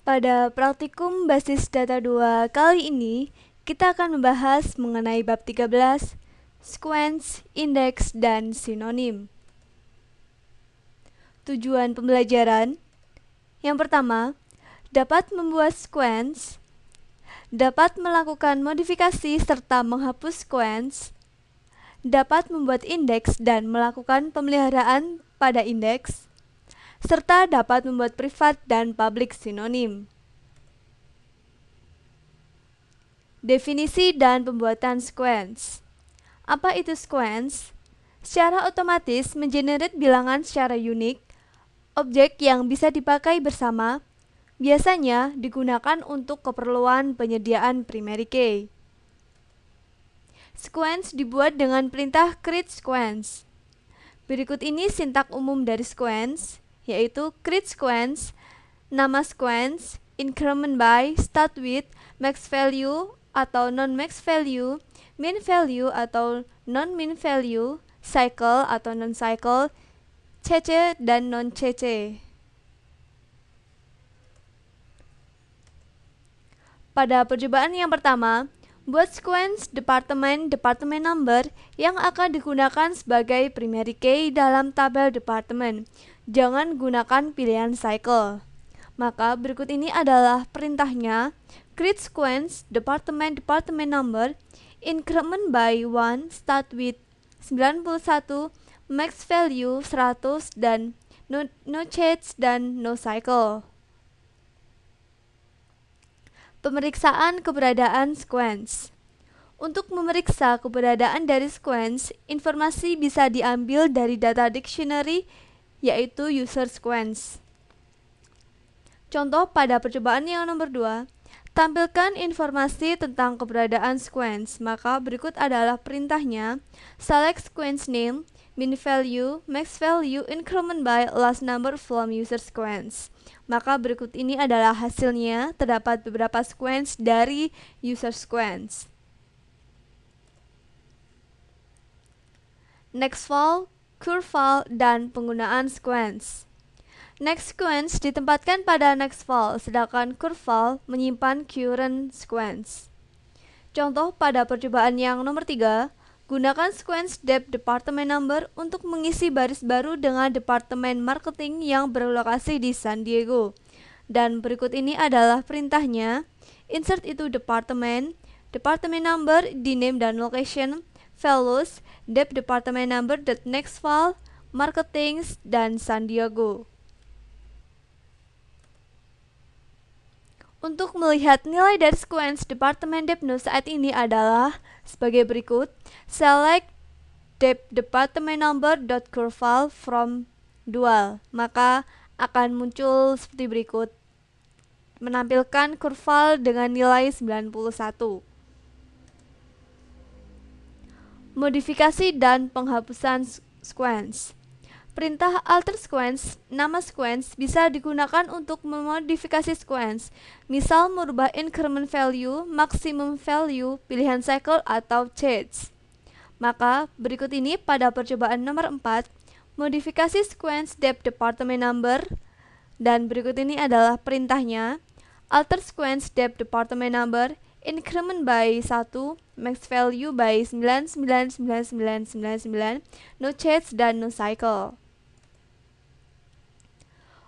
Pada praktikum basis data 2 kali ini, kita akan membahas mengenai bab 13, sequence, indeks, dan sinonim. Tujuan pembelajaran: yang pertama, dapat membuat sequence, dapat melakukan modifikasi serta menghapus sequence, dapat membuat indeks dan melakukan pemeliharaan pada indeks, serta dapat membuat privat dan public sinonim. Definisi dan pembuatan sequence. Apa itu sequence? Secara otomatis mengenerate bilangan secara unik, objek yang bisa dipakai bersama, biasanya digunakan untuk keperluan penyediaan primary key. Sequence dibuat dengan perintah create sequence. Berikut ini sintak umum dari sequence, yaitu create sequence, nama sequence, increment by, start with, max value atau non-max value, min value atau non-min value, cycle atau non-cycle, CC dan non-CC. Pada percobaan yang pertama, buat sequence departemen number yang akan digunakan sebagai primary key dalam tabel departemen. Jangan gunakan pilihan cycle. Maka berikut ini adalah perintahnya: create sequence departemen number, increment by 1, start with 91, max value 100, dan no change dan no cycle. Pemeriksaan keberadaan sequence. Untuk memeriksa keberadaan dari sequence, informasi bisa diambil dari data dictionary, yaitu user sequence. Contoh pada percobaan yang nomor 2, tampilkan informasi tentang keberadaan sequence. Maka berikut adalah perintahnya: select sequence name, min value, max value, increment by, last number from user sequence. Maka berikut ini adalah hasilnya. Terdapat beberapa sequence dari user sequence. Next file, curve file, dan penggunaan sequence. Next sequence ditempatkan pada next file, sedangkan curve file menyimpan current sequence. Contoh pada percobaan yang nomor 3, gunakan sequence dep department number untuk mengisi baris baru dengan departemen marketing yang berlokasi di San Diego. Dan berikut ini adalah perintahnya: insert itu department number di name dan location, values, dep department number, next file, marketing, dan San Diego. Untuk melihat nilai dari sequence departemen depno saat ini adalah sebagai berikut: select dep department number.curvefile from dual. Maka akan muncul seperti berikut, menampilkan curvefile dengan nilai 91. Modifikasi dan penghapusan sequence. Perintah alter sequence, nama sequence, bisa digunakan untuk memodifikasi sequence. Misal merubah increment value, maximum value, pilihan cycle, atau change. Maka berikut ini pada percobaan nomor 4, modifikasi sequence dep department number. Dan berikut ini adalah perintahnya: alter sequence dep department number, increment by 1, max value by 999999, no change dan no cycle.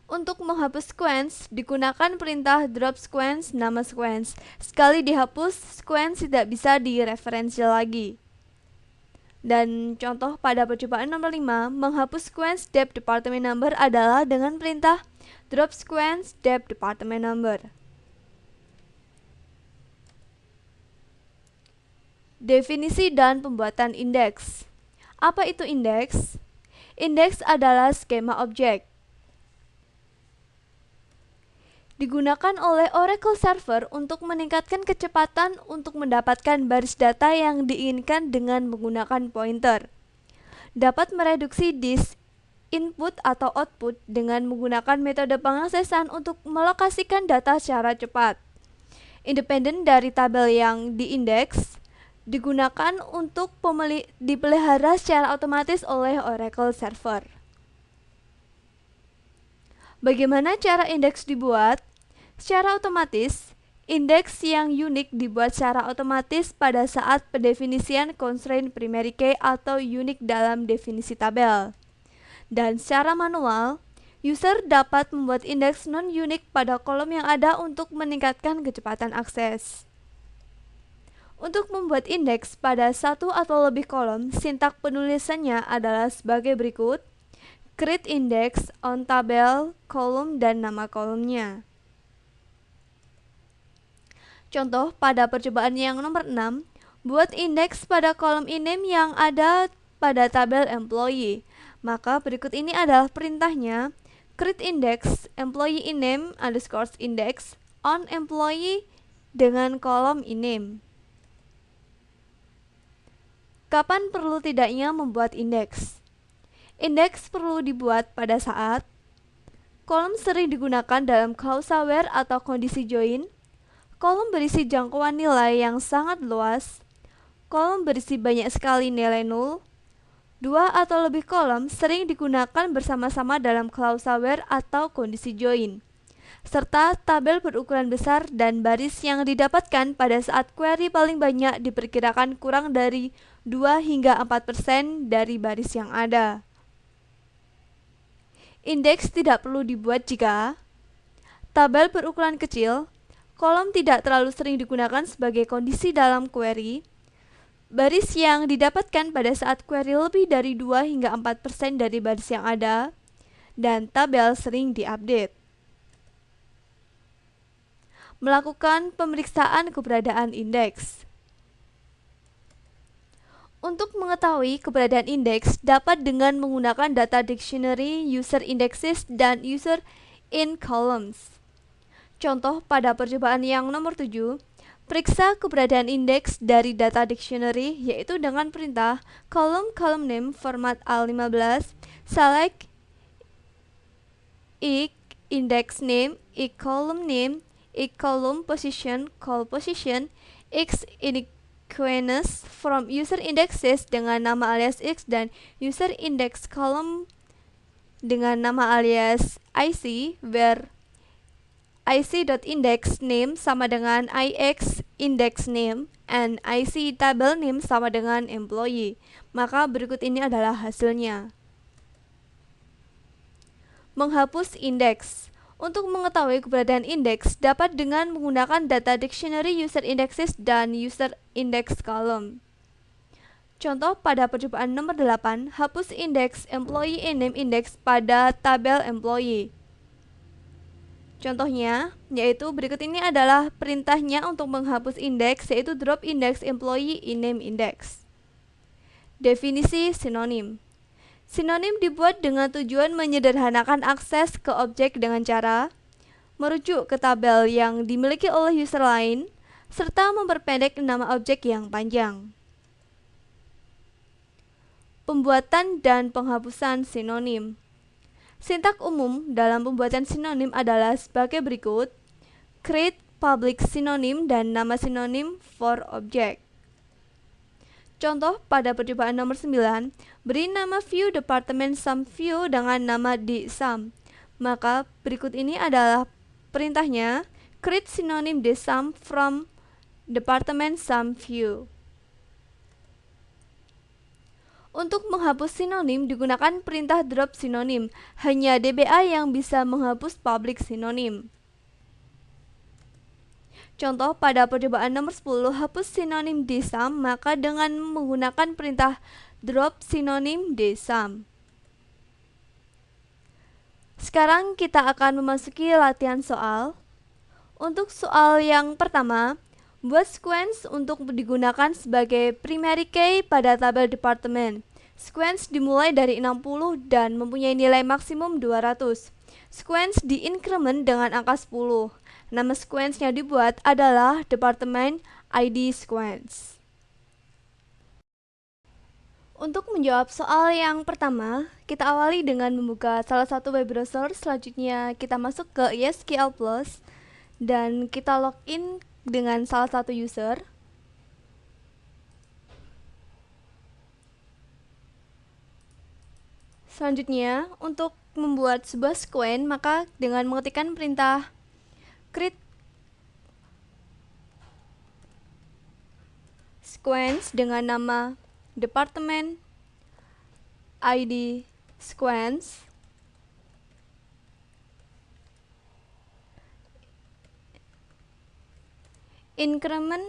Untuk menghapus sequence, digunakan perintah drop sequence, nama sequence. Sekali dihapus, sequence tidak bisa direferensi lagi. Dan contoh pada percobaan nomor 5, menghapus sequence dep department number adalah dengan perintah drop sequence dep department number. Definisi dan pembuatan indeks. Apa itu indeks? Indeks adalah skema objek. Digunakan oleh Oracle Server untuk meningkatkan kecepatan untuk mendapatkan baris data yang diinginkan dengan menggunakan pointer. Dapat mereduksi disk input atau output dengan menggunakan metode pengaksesan untuk melokasikan data secara cepat. Independen dari tabel yang diindeks, digunakan untuk dipelihara secara otomatis oleh Oracle Server. Bagaimana cara indeks dibuat? Secara otomatis, indeks yang unik dibuat secara otomatis pada saat pendefinisian constraint primary key atau unik dalam definisi tabel. Dan secara manual, user dapat membuat indeks non-unik pada kolom yang ada untuk meningkatkan kecepatan akses. Untuk membuat indeks pada satu atau lebih kolom, sintak penulisannya adalah sebagai berikut: create index on tabel, kolom, dan nama kolomnya. Contoh pada percobaan yang nomor 6, buat indeks pada kolom name yang ada pada tabel employee. Maka berikut ini adalah perintahnya: create index employee name underscore index on employee dengan kolom name. Kapan perlu tidaknya membuat indeks? Indeks perlu dibuat pada saat kolom sering digunakan dalam klausa where atau kondisi join, kolom berisi jangkauan nilai yang sangat luas, kolom berisi banyak sekali nilai nol, dua atau lebih kolom sering digunakan bersama-sama dalam klausa where atau kondisi join, serta tabel berukuran besar dan baris yang didapatkan pada saat query paling banyak diperkirakan kurang dari 2 hingga 4% dari baris yang ada. Indeks tidak perlu dibuat jika tabel berukuran kecil, kolom tidak terlalu sering digunakan sebagai kondisi dalam query, baris yang didapatkan pada saat query lebih dari 2 hingga 4% dari baris yang ada, dan tabel sering diupdate. Melakukan pemeriksaan keberadaan indeks. Untuk mengetahui keberadaan indeks dapat dengan menggunakan data dictionary, user indexes, dan user in columns. Contoh pada percobaan yang nomor 7, periksa keberadaan indeks dari data dictionary yaitu dengan perintah column name format A15 select index name column name column position call position x Equines from user indexes dengan nama alias X dan user index column dengan nama alias IC, where IC.index name sama dengan IX index name and IC table name sama dengan employee. Maka berikut ini adalah hasilnya. Menghapus indeks. Untuk mengetahui keberadaan indeks dapat dengan menggunakan data dictionary, user indexes, dan user index column. Contoh pada percobaan nomor 8, hapus indeks employee name index pada tabel employee. Contohnya, yaitu berikut ini adalah perintahnya untuk menghapus indeks, yaitu drop index employee name index. Definisi sinonim. Sinonim dibuat dengan tujuan menyederhanakan akses ke objek dengan cara merujuk ke tabel yang dimiliki oleh user lain, serta memperpendek nama objek yang panjang. Pembuatan dan penghapusan sinonim. Sintak umum dalam pembuatan sinonim adalah sebagai berikut: create public sinonim dan nama sinonim for object. Contoh pada percobaan nomor 9, beri nama view department sum view dengan nama dsum. Maka berikut ini adalah perintahnya: create synonym dsum from department sum view. Untuk menghapus sinonim digunakan perintah drop sinonim. Hanya DBA yang bisa menghapus public sinonim. Contoh pada percobaan nomor 10, hapus sinonim dsum, maka dengan menggunakan perintah drop sinonim dsum. Sekarang kita akan memasuki latihan soal. Untuk soal yang pertama, buat sequence untuk digunakan sebagai primary key pada tabel departemen. Sequence dimulai dari 60 dan mempunyai nilai maksimum 200. Sequence diincrement dengan angka 10. Nama sequence yang dibuat adalah departemen ID sequence. Untuk menjawab soal yang pertama, kita awali dengan membuka salah satu web browser. Selanjutnya kita masuk ke SQL Plus dan kita login dengan salah satu user. Selanjutnya, untuk membuat sebuah sequence, maka dengan mengetikkan perintah create sequence dengan nama department ID sequence increment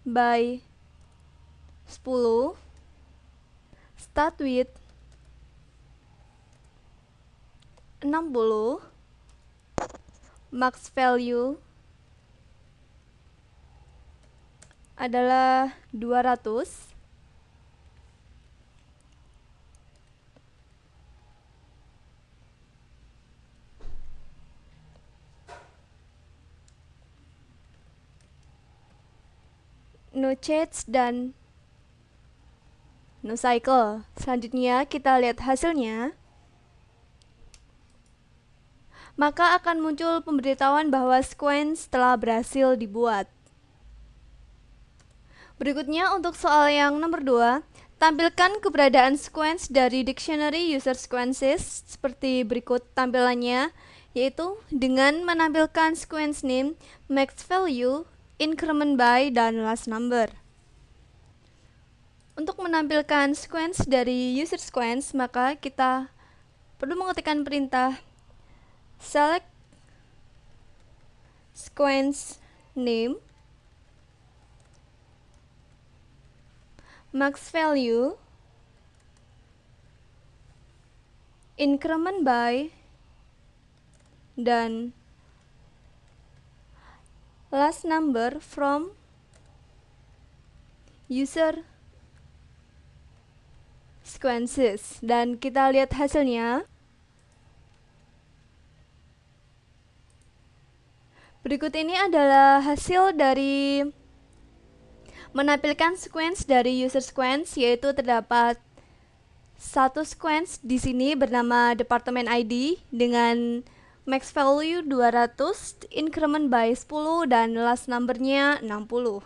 by 10, start with 60, max value adalah 200, no change dan no cycle. Selanjutnya kita lihat hasilnya. Maka akan muncul pemberitahuan bahwa sequence telah berhasil dibuat. Berikutnya untuk soal yang nomor 2, tampilkan keberadaan sequence dari dictionary user sequences seperti berikut tampilannya, yaitu dengan menampilkan sequence name, max value, increment by, dan last number. Untuk menampilkan sequence dari user sequence, maka kita perlu mengetikkan perintah select sequence name, max value, increment by, dan last number from user sequences. Dan kita lihat hasilnya. Berikut ini adalah hasil dari menampilkan sequence dari user sequence, yaitu terdapat satu sequence di sini bernama department ID dengan max value 200, increment by 10, dan last numbernya 60.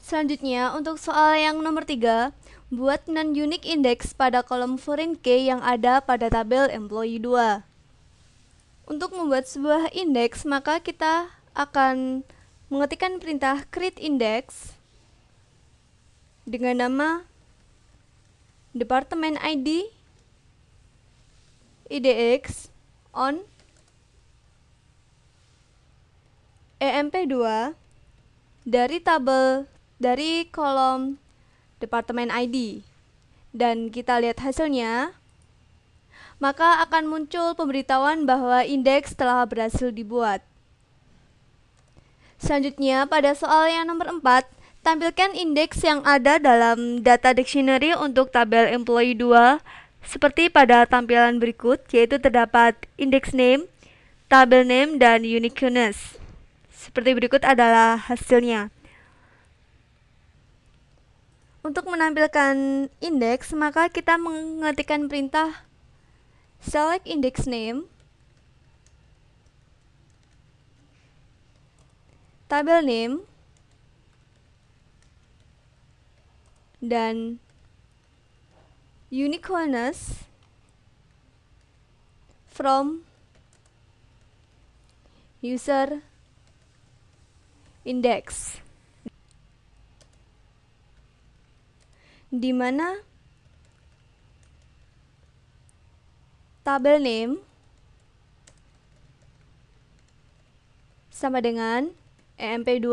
Selanjutnya untuk soal yang nomor 3, buat non-unique index pada kolom foreign key yang ada pada tabel employee 2. Untuk membuat sebuah index, maka kita akan mengetikkan perintah create index dengan nama department ID IDX on EMP2 dari kolom department ID, dan kita lihat hasilnya. Maka akan muncul pemberitahuan bahwa indeks telah berhasil dibuat. Selanjutnya pada soal yang nomor 4, tampilkan indeks yang ada dalam data dictionary untuk tabel employee 2 seperti pada tampilan berikut, yaitu terdapat index name, tabel name, dan uniqueness. Seperti berikut adalah hasilnya. Untuk menampilkan indeks, maka kita mengetikkan perintah select index name, tabel name, dan uniqueness from user index, di mana tabel name sama dengan EMP2.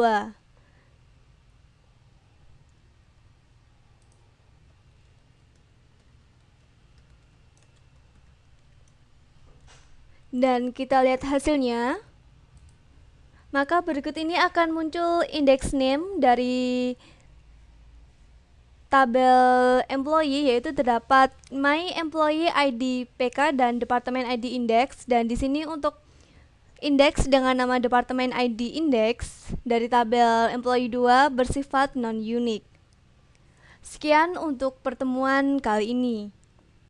Dan kita lihat hasilnya. Maka berikut ini akan muncul index name dari tabel employee, yaitu terdapat my employee ID PK dan department ID index, dan di sini untuk indeks dengan nama department ID index dari tabel employee 2 bersifat non-unique. Sekian untuk pertemuan kali ini.